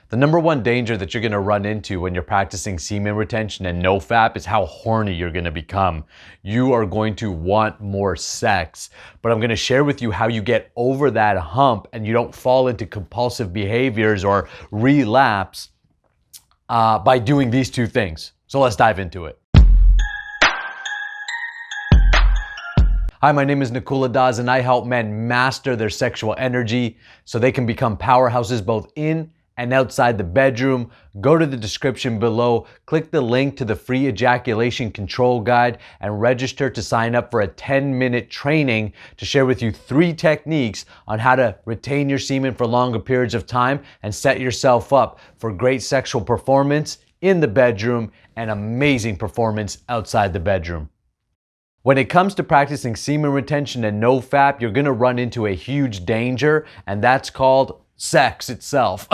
The number one danger that you're going to run into when you're practicing semen retention and NoFap is how horny you're going to become. You are going to want more sex, but I'm going to share with you how you get over that hump and you don't fall into compulsive behaviors or relapse by doing these two things. So let's dive into it. Hi, my name is Nakula Das and I help men master their sexual energy so they can become powerhouses both in and outside the bedroom. Go to the description below, click the link to the free ejaculation control guide and register to sign up for a 10-minute training to share with you 3 techniques on how to retain your semen for longer periods of time and set yourself up for great sexual performance in the bedroom and amazing performance outside the bedroom. When it comes to practicing semen retention and NoFap, you're gonna run into a huge danger, and that's called sex itself.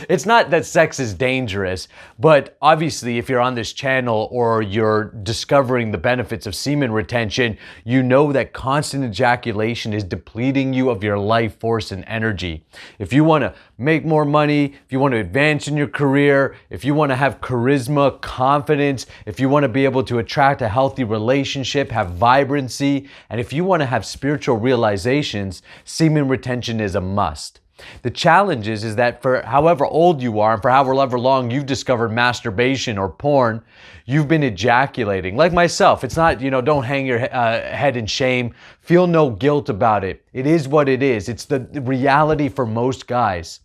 It's not that sex is dangerous, but obviously if you're on this channel or you're discovering the benefits of semen retention, you know that constant ejaculation is depleting you of your life force and energy. If you want to make more money, if you want to advance in your career, if you want to have charisma, confidence, if you want to be able to attract a healthy relationship, have vibrancy, and if you want to have spiritual realizations, semen retention is a must. The challenge is that for however old you are and for however long you've discovered masturbation or porn, you've been ejaculating. Like myself, it's not, don't hang your head in shame. Feel no guilt about it. It is what it is. It's the reality for most guys.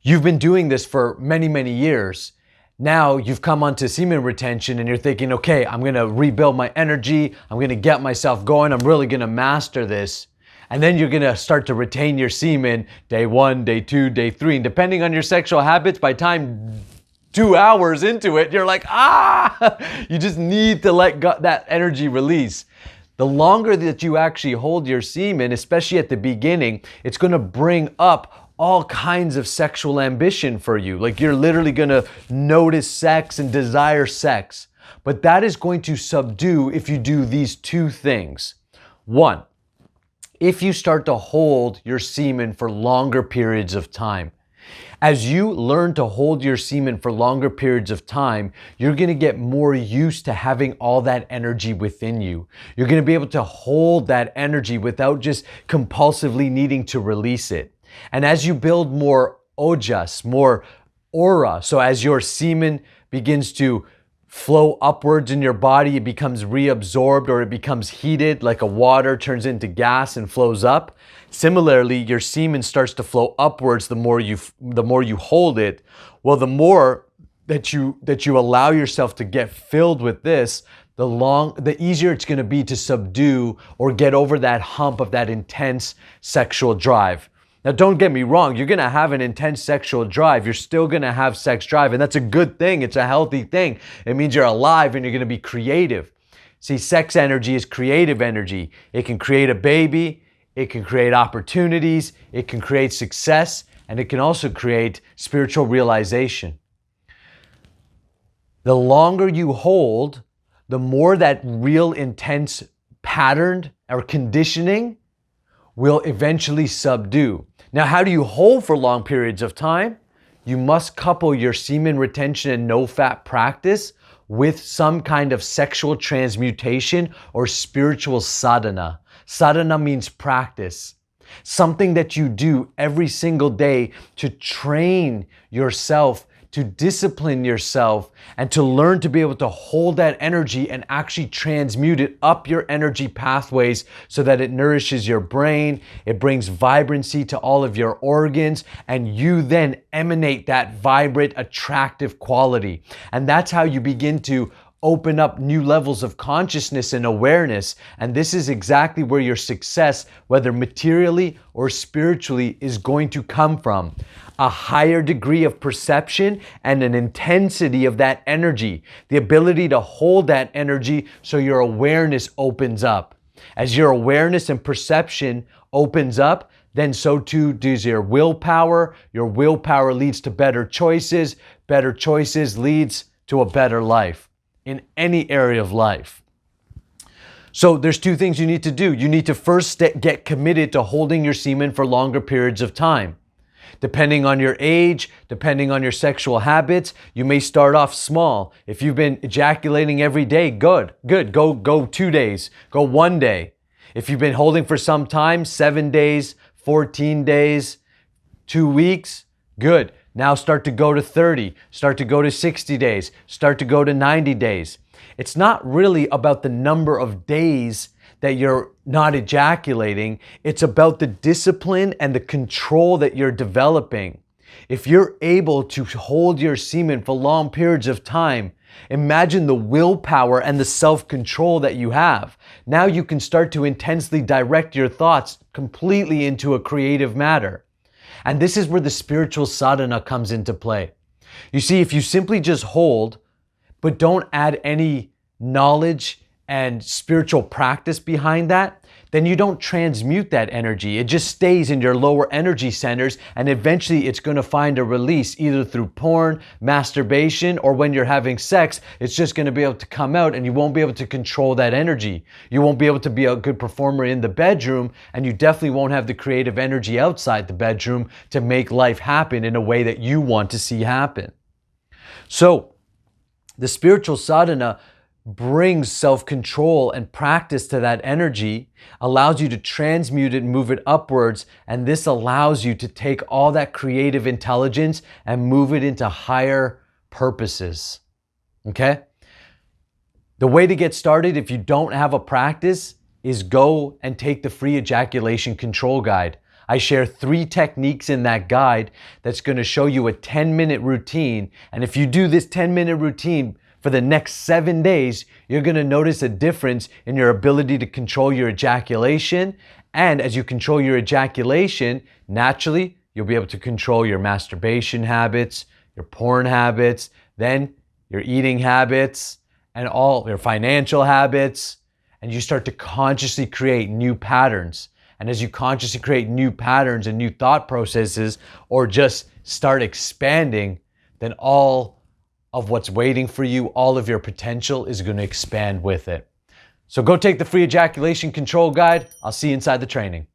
You've been doing this for many, many years. Now you've come onto semen retention and you're thinking, okay, I'm going to rebuild my energy. I'm going to get myself going. I'm really going to master this. And then you're going to start to retain your semen day 1, day 2, day 3. And depending on your sexual habits, by time 2 hours into it, you're like, you just need to let that energy release. The longer that you actually hold your semen, especially at the beginning, it's going to bring up all kinds of sexual ambition for you. Like you're literally going to notice sex and desire sex. But that is going to subdue if you do these 2 things. 1, if you start to hold your semen for longer periods of time. As you learn to hold your semen for longer periods of time, you're going to get more used to having all that energy within you. You're going to be able to hold that energy without just compulsively needing to release it. And as you build more ojas, more aura, so as your semen begins to flow upwards in your body, it becomes reabsorbed or it becomes heated like a water turns into gas and flows up. Similarly, your semen starts to flow upwards the more you hold it. Well, the more that you allow yourself to get filled with this, the easier it's going to be to subdue or get over that hump of that intense sexual drive. Now, don't get me wrong, you're going to have an intense sexual drive. You're still going to have sex drive, and that's a good thing. It's a healthy thing. It means you're alive and you're going to be creative. See, sex energy is creative energy. It can create a baby, it can create opportunities, it can create success, and it can also create spiritual realization. The longer you hold, the more that real intense pattern or conditioning will eventually subdue. Now, how do you hold for long periods of time? You must couple your semen retention and NoFap practice with some kind of sexual transmutation or spiritual sadhana. Sadhana means practice. Something that you do every single day to train yourself, to discipline yourself, and to learn to be able to hold that energy and actually transmute it up your energy pathways so that it nourishes your brain, it brings vibrancy to all of your organs, and you then emanate that vibrant, attractive quality. And that's how you begin to open up new levels of consciousness and awareness. And this is exactly where your success, whether materially or spiritually, is going to come from. A higher degree of perception and an intensity of that energy. The ability to hold that energy so your awareness opens up. As your awareness and perception opens up, then so too does your willpower. Your willpower leads to better choices. Better choices leads to a better life in any area of life. So there's 2 things you need to do. You need to first get committed to holding your semen for longer periods of time. Depending on your age, depending on your sexual habits, you may start off small. If you've been ejaculating every day, good. Go 2 days, go 1 day. If you've been holding for some time, 7 days, 14 days, 2 weeks, good. Now start to go to 30, start to go to 60 days, start to go to 90 days. It's not really about the number of days that you're not ejaculating. It's about the discipline and the control that you're developing. If you're able to hold your semen for long periods of time, imagine the willpower and the self-control that you have. Now you can start to intensely direct your thoughts completely into a creative matter. And this is where the spiritual sadhana comes into play. You see, if you simply just hold, but don't add any knowledge and spiritual practice behind that, then you don't transmute that energy. It just stays in your lower energy centers, and eventually it's going to find a release either through porn, masturbation, or when you're having sex, it's just going to be able to come out and you won't be able to control that energy. You won't be able to be a good performer in the bedroom, and you definitely won't have the creative energy outside the bedroom to make life happen in a way that you want to see happen. So, the spiritual sadhana brings self-control and practice to that energy, allows you to transmute it and move it upwards, and this allows you to take all that creative intelligence and move it into higher purposes. Okay? The way to get started, if you don't have a practice, is go and take the free ejaculation control guide. I share 3 techniques in that guide that's going to show you a 10-minute routine, and if you do this 10-minute routine for the next 7 days, you're going to notice a difference in your ability to control your ejaculation. And as you control your ejaculation, naturally, you'll be able to control your masturbation habits, your porn habits, then your eating habits, and all your financial habits. And you start to consciously create new patterns. And as you consciously create new patterns and new thought processes, or just start expanding, then all of what's waiting for you, all of your potential is going to expand with it. So go take the free ejaculation control guide. I'll see you inside the training.